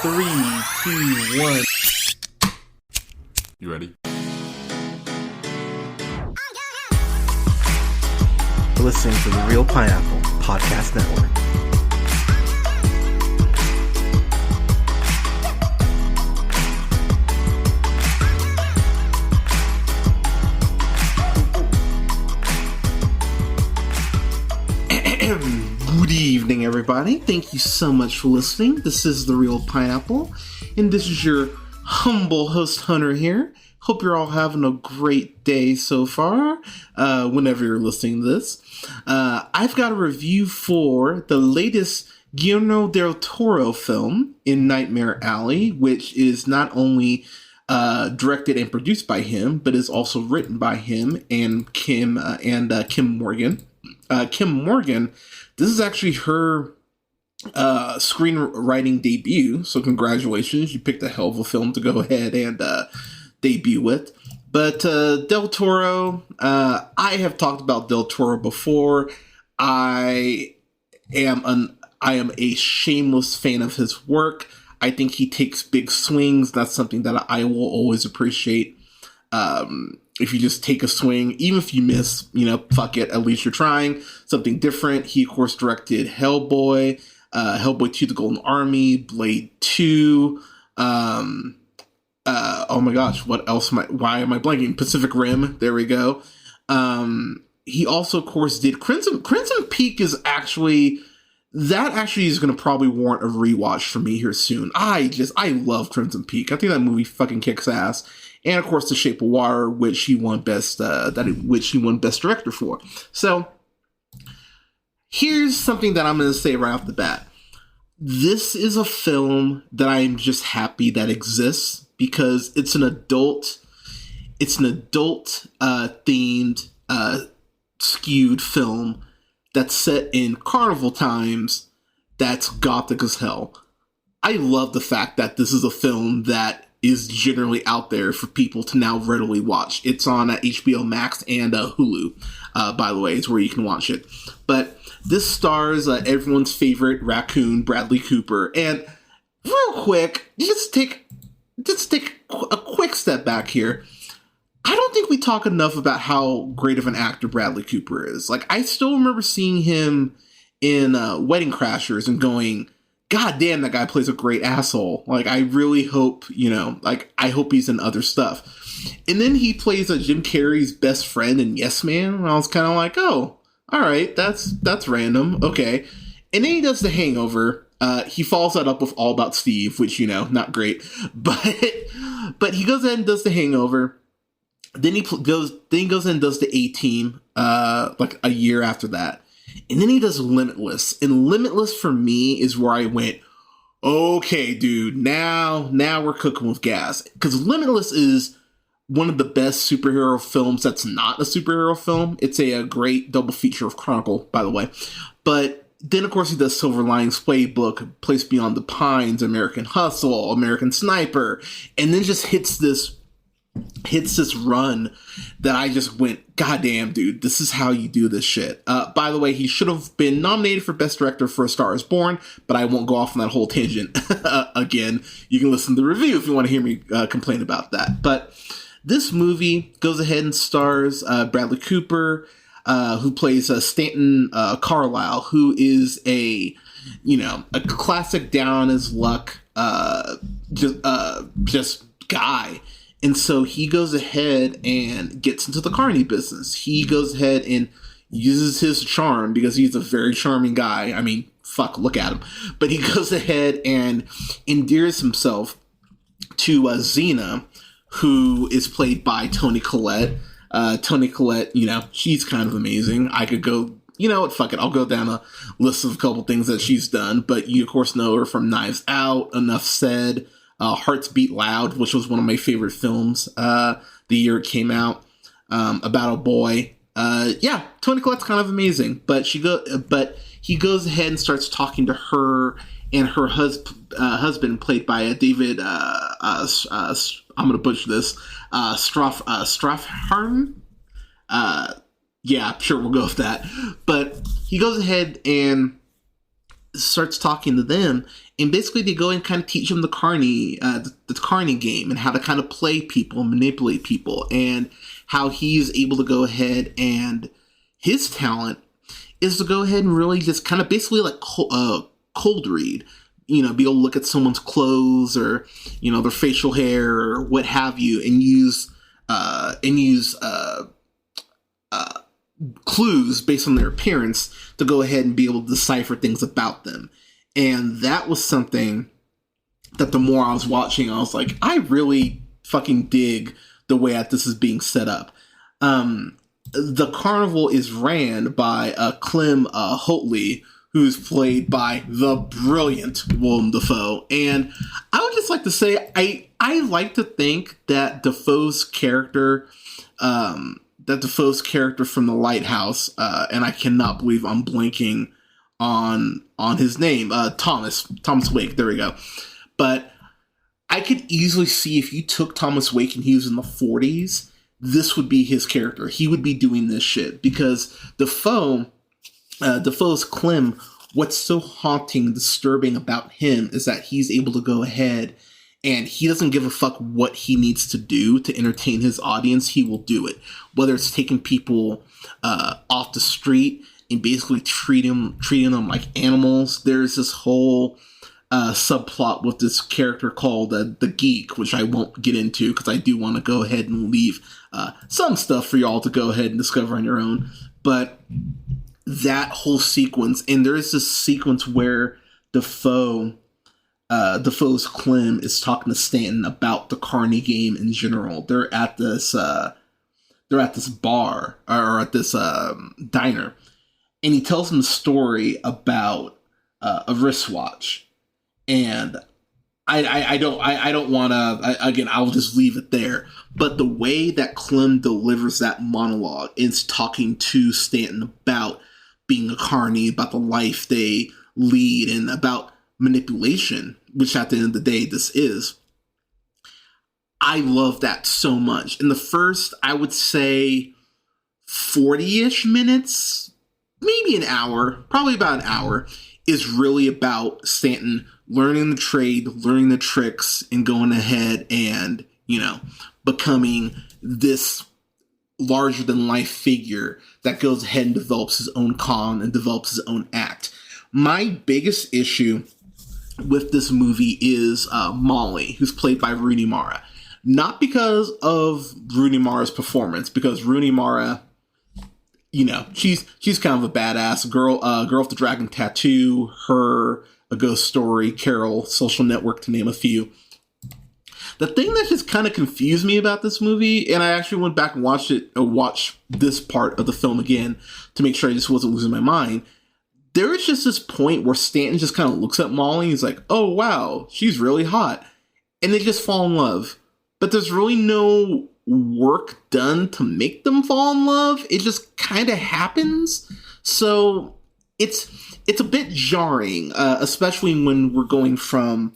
3, 2, 1. You ready? You're listening to the Real Pineapple Podcast Network. Good evening, everybody. Thank you so much for listening. This is The Real Pineapple, and this is your humble host, Hunter, here. Hope you're all having a great day so far, whenever you're listening to this. I've got a review for the latest Guillermo del Toro film, In Nightmare Alley, which is not only directed and produced by him, but is also written by him and Kim Morgan. Kim Morgan, this is actually her screenwriting debut, so congratulations. You picked a hell of a film to go ahead and debut with. But Del Toro, I have talked about Del Toro before. I am a shameless fan of his work. I think he takes big swings. That's something that I will always appreciate. If you just take a swing, even if you miss, fuck it, at least you're trying something different. He, of course, directed Hellboy, Hellboy 2, The Golden Army, Blade 2, oh my gosh, what else why am I blanking? Pacific Rim, there we go. He also, of course, did Crimson Peak is actually going to probably warrant a rewatch for me here soon. I love Crimson Peak. I think that movie fucking kicks ass. And of course, The Shape of Water, which he won Best Director for. So here's something that I'm going to say right off the bat. This is a film that I'm just happy that exists because it's an adult themed skewed film that's set in carnival times. That's gothic as hell. I love the fact that this is a film that is generally out there for people to now readily watch. It's on HBO Max and Hulu, by the way, is where you can watch it. But this stars everyone's favorite raccoon, Bradley Cooper. And real quick, just take a quick step back here. I don't think we talk enough about how great of an actor Bradley Cooper is. Like, I still remember seeing him in Wedding Crashers and going, God damn, that guy plays a great asshole. Like, I really hope, I hope he's in other stuff. And then he plays Jim Carrey's best friend in Yes Man. And I was kind of like, oh, all right, that's random. Okay. And then he does The Hangover. He follows that up with All About Steve, which, not great. But he goes in and does The Hangover. Then he goes in and does The A-Team, like a year after that. And then he does Limitless. And Limitless for me is where I went, okay, dude, now we're cooking with gas. Because Limitless is one of the best superhero films that's not a superhero film. It's a great double feature of Chronicle, by the way. But then, of course, he does Silver Linings Playbook, Place Beyond the Pines, American Hustle, American Sniper, and then just hits this run that I just went, goddamn, dude, this is how you do this shit. By the way, he should have been nominated for Best Director for A Star Is Born, but I won't go off on that whole tangent again. You can listen to the review if you want to hear me complain about that. But this movie goes ahead and stars Bradley Cooper, who plays Stanton Carlisle, who is a classic down on his luck just guy. And so he goes ahead and gets into the carny business. He goes ahead and uses his charm because he's a very charming guy. I mean, fuck, look at him. But he goes ahead and endears himself to Xena, who is played by Toni Collette. Toni Collette, she's kind of amazing. I could go, fuck it. I'll go down a list of a couple things that she's done. But you, of course, know her from Knives Out, Enough Said, Hearts Beat Loud, which was one of my favorite films the year it came out, about a boy. Toni Collette's kind of amazing, but he goes ahead and starts talking to her and her husband, played by David. I'm gonna butcher this. Straffharden. Sure, we'll go with that. But he goes ahead and starts talking to them, and basically they go and kind of teach him the Carney game, and how to kind of play people and manipulate people, and how he's able to go ahead, and his talent is to go ahead and really just kind of basically like cold read, be able to look at someone's clothes, or their facial hair, or what have you, and use clues based on their appearance to go ahead and be able to decipher things about them. And that was something that the more I was watching, I was like, I really fucking dig the way that this is being set up. The carnival is ran by Clem Hotley, who's played by the brilliant Willem Dafoe. And I would just like to say, I like to think that Dafoe's character from The Lighthouse, and I cannot believe I'm blanking on his name, Thomas Wake, there we go. But I could easily see if you took Thomas Wake and he was in the 40s, this would be his character. He would be doing this shit, because Dafoe's Clem, what's so haunting and disturbing about him is that he's able to go ahead and he doesn't give a fuck what he needs to do to entertain his audience. He will do it. Whether it's taking people off the street and basically treating them like animals. There's this whole subplot with this character called the Geek, which I won't get into because I do want to go ahead and leave some stuff for y'all to go ahead and discover on your own. But that whole sequence, and there is this sequence where Dafoe's Clem is talking to Stanton about the Carney game in general. They're at this bar, or at this diner, and he tells him the story about a wristwatch. And I don't want to, again, I'll just leave it there. But the way that Clem delivers that monologue is talking to Stanton about being a carny, about the life they lead, and about manipulation, which at the end of the day this is. I love that so much. In the first, I would say 40-ish minutes, maybe an hour, probably about an hour, is really about Stanton learning the trade, learning the tricks, and going ahead and, becoming this larger than life figure that goes ahead and develops his own con and develops his own act. My biggest issue with this movie is Molly, who's played by Rooney Mara. Not because of Rooney Mara's performance, because Rooney Mara, she's kind of a badass girl with the dragon tattoo, her A Ghost Story, Carol, Social Network, to name a few. The thing that just kind of confused me about this movie, and I actually went back and watched this part of the film again to make sure I just wasn't losing my mind. There is just this point where Stanton just kind of looks at Molly and he's like, oh wow, she's really hot. And they just fall in love. But there's really no work done to make them fall in love. It just kind of happens. So it's a bit jarring, especially when we're going from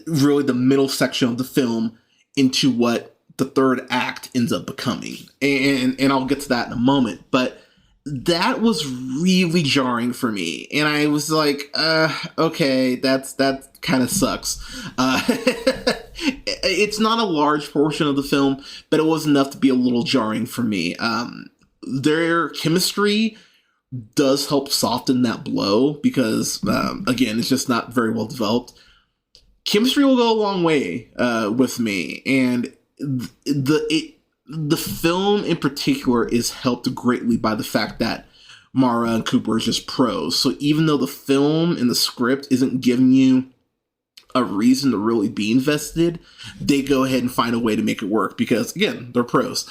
really the middle section of the film into what the third act ends up becoming. And I'll get to that in a moment. But that was really jarring for me. And I was like, okay, that kind of sucks. It's not a large portion of the film, but it was enough to be a little jarring for me. Their chemistry does help soften that blow because, again, it's just not very well developed. Chemistry will go a long way with me, and the film in particular is helped greatly by the fact that Mara and Cooper is just pros. So even though the film and the script isn't giving you a reason to really be invested, they go ahead and find a way to make it work because, again, they're pros.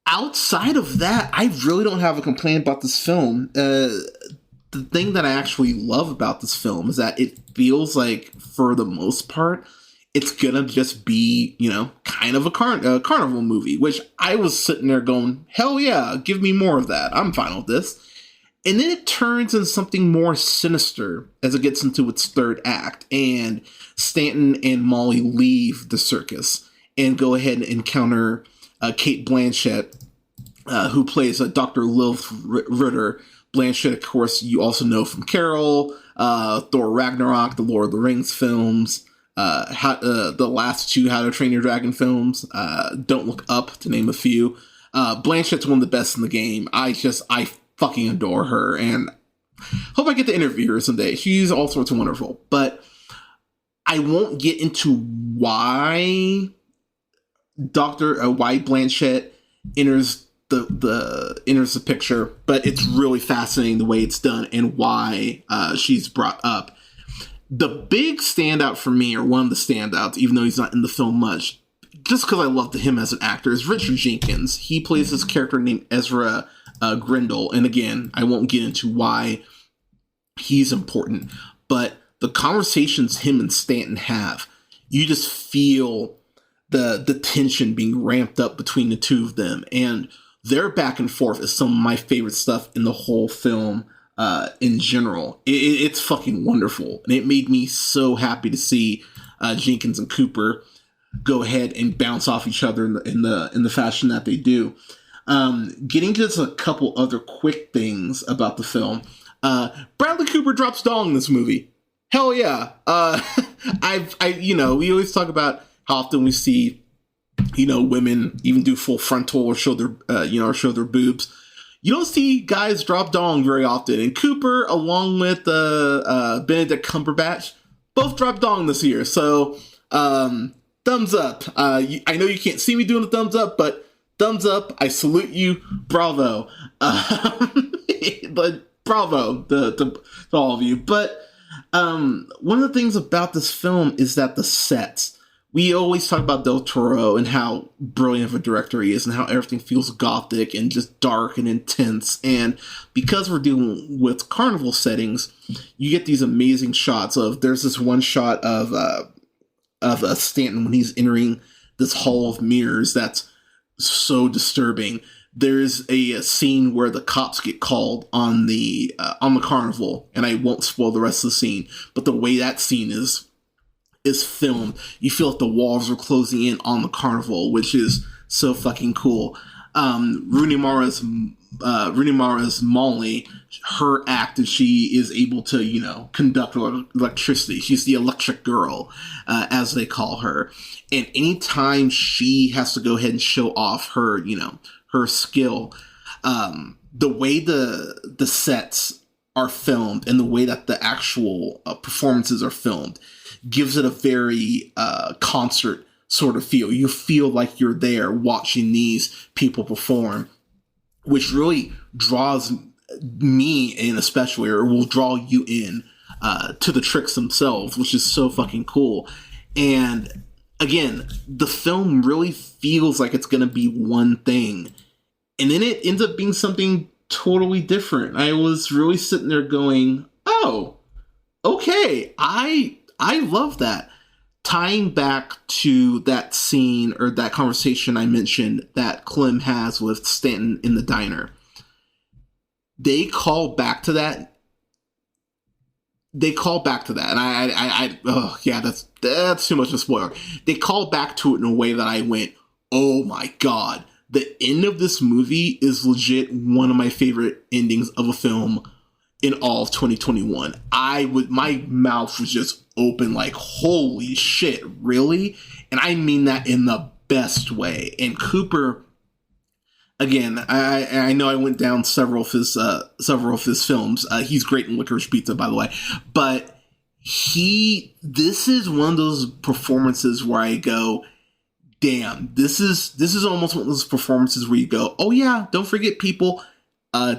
Outside of that, I really don't have a complaint about this film. The thing that I actually love about this film is that it feels like, for the most part, it's gonna just be, kind of a carnival movie, which I was sitting there going, hell yeah, give me more of that. I'm fine with this. And then it turns into something more sinister as it gets into its third act, and Stanton and Molly leave the circus and go ahead and encounter Cate Blanchett, who plays Dr. Lilith Ritter, Blanchett, of course, you also know from Carol, Thor Ragnarok, the Lord of the Rings films, the last two How to Train Your Dragon films, Don't Look Up, to name a few. Blanchett's one of the best in the game. I fucking adore her, and hope I get to interview her someday. She's all sorts of wonderful, but I won't get into why why Blanchett enters the picture, but it's really fascinating the way it's done and why she's brought up. The big standout for me, or one of the standouts, even though he's not in the film much, just because I love him as an actor, is Richard Jenkins. He plays this character named Ezra Grindle, and again, I won't get into why he's important, but the conversations him and Stanton have, you just feel the tension being ramped up between the two of them, and their back and forth is some of my favorite stuff in the whole film in general. It's fucking wonderful, and it made me so happy to see Jenkins and Cooper go ahead and bounce off each other in the fashion that they do. Getting to just a couple other quick things about the film. Bradley Cooper drops dong in this movie. Hell yeah. We always talk about how often we see, women even do full frontal or show their boobs. You don't see guys drop dong very often. And Cooper, along with Benedict Cumberbatch, both dropped dong this year. So, thumbs up. I know you can't see me doing the thumbs up, but thumbs up. I salute you. Bravo. But bravo to all of you. But one of the things about this film is that the sets. We always talk about Del Toro and how brilliant of a director he is and how everything feels gothic and just dark and intense. And because we're dealing with carnival settings, you get these amazing shots of, there's this one shot of Stanton when he's entering this hall of mirrors that's so disturbing. There's a scene where the cops get called on the carnival, and I won't spoil the rest of the scene, but the way that scene is filmed, you feel like the walls are closing in on the carnival, which is so fucking cool. Rooney Mara's Molly, her act is she is able to, conduct electricity. She's the electric girl, as they call her. And anytime she has to go ahead and show off her, her skill, the way the sets are filmed and the way that the actual performances are filmed gives it a very concert sort of feel. You feel like you're there watching these people perform, which really draws me in, especially, or will draw you in to the tricks themselves, which is so fucking cool. And again, the film really feels like it's going to be one thing, and then it ends up being something totally different. I was really sitting there going, oh, okay, I love that. Tying back to that scene or that conversation I mentioned that Clem has with Stanton in the diner, they call back to that. And that's too much of a spoiler. They call back to it in a way that I went, oh my god, the end of this movie is legit one of my favorite endings of a film in all of 2021. My mouth was just open like, holy shit, really? And I mean that in the best way. And Cooper, again, I know I went down several of his films. He's great in Licorice Pizza, by the way. But this is one of those performances where I go, damn, this is almost one of those performances where you go, oh yeah, don't forget people,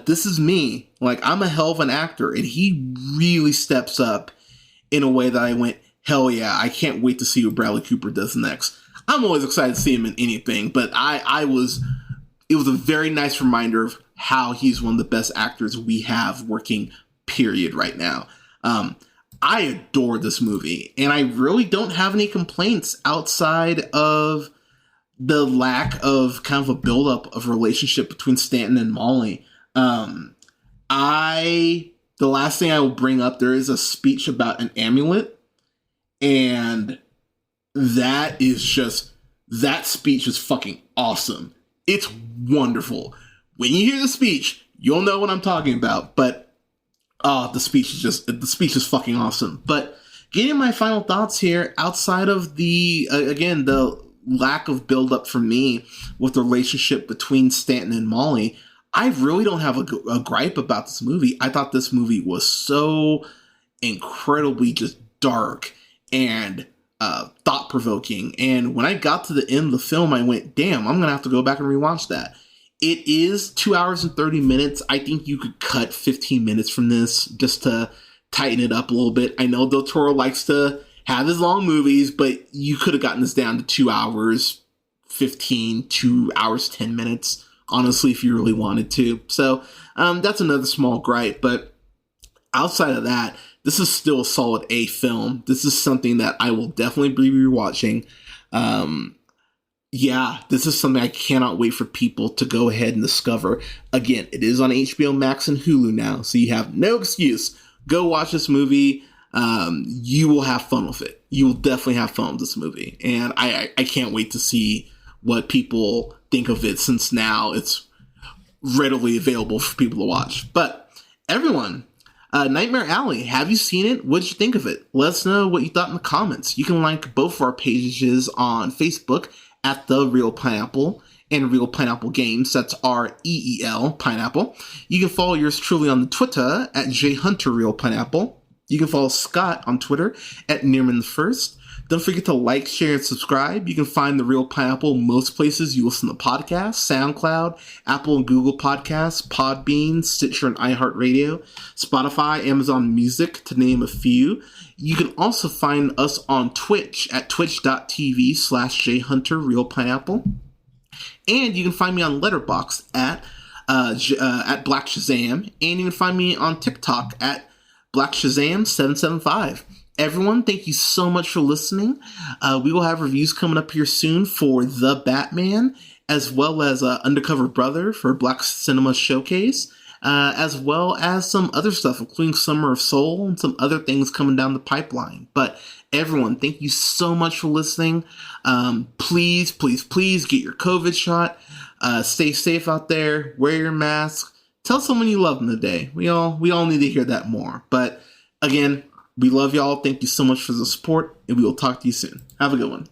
this is me. Like, I'm a hell of an actor. And he really steps up in a way that I went, hell yeah, I can't wait to see what Bradley Cooper does next. I'm always excited to see him in anything, but it was a very nice reminder of how he's one of the best actors we have working, period, right now. I adore this movie, and I really don't have any complaints outside of the lack of kind of a buildup of a relationship between Stanton and Molly. The last thing I will bring up, there is a speech about an amulet, and that speech is fucking awesome. It's wonderful. When you hear the speech, you'll know what I'm talking about. But the speech is fucking awesome. But getting my final thoughts here, outside of the lack of build up for me with the relationship between Stanton and Molly, I really don't have a gripe about this movie. I thought this movie was so incredibly just dark and thought-provoking. And when I got to the end of the film, I went, damn, I'm going to have to go back and rewatch that. It is 2 hours and 30 minutes. I think you could cut 15 minutes from this just to tighten it up a little bit. I know Del Toro likes to have his long movies, but you could have gotten this down to 2 hours 15, 2 hours 10 minutes, honestly, if you really wanted to. So that's another small gripe. But outside of that, this is still a solid A film. This is something that I will definitely be rewatching. This is something I cannot wait for people to go ahead and discover. Again, it is on HBO Max and Hulu now, so you have no excuse. Go watch this movie. You will have fun with it. You will definitely have fun with this movie. And I can't wait to see what people think of it, since now it's readily available for people to watch. But everyone, Nightmare Alley, have you seen it? What did you think of it? Let us know what you thought in the comments. You can like both of our pages on Facebook at The Real Pineapple and Real Pineapple Games. That's REEL Pineapple. You can follow yours truly on the Twitter at JHunterRealPineapple. You can follow Scott on Twitter at Nearman1st. Don't forget to like, share, and subscribe. You can find The Real Pineapple most places you listen to podcasts: SoundCloud, Apple and Google Podcasts, Podbean, Stitcher and iHeartRadio, Spotify, Amazon Music, to name a few. You can also find us on Twitch at twitch.tv/JHunterRealPineapple. And you can find me on Letterboxd at Black Shazam. And you can find me on TikTok at Black Shazam 775. Everyone, thank you so much for listening. We will have reviews coming up here soon for The Batman, as well as Undercover Brother for Black Cinema Showcase, as well as some other stuff, including Summer of Soul and some other things coming down the pipeline. But everyone, thank you so much for listening. Please, please, please get your COVID shot. Stay safe out there. Wear your mask. Tell someone you love them today. We all need to hear that more. But again, we love y'all. Thank you so much for the support, and we will talk to you soon. Have a good one.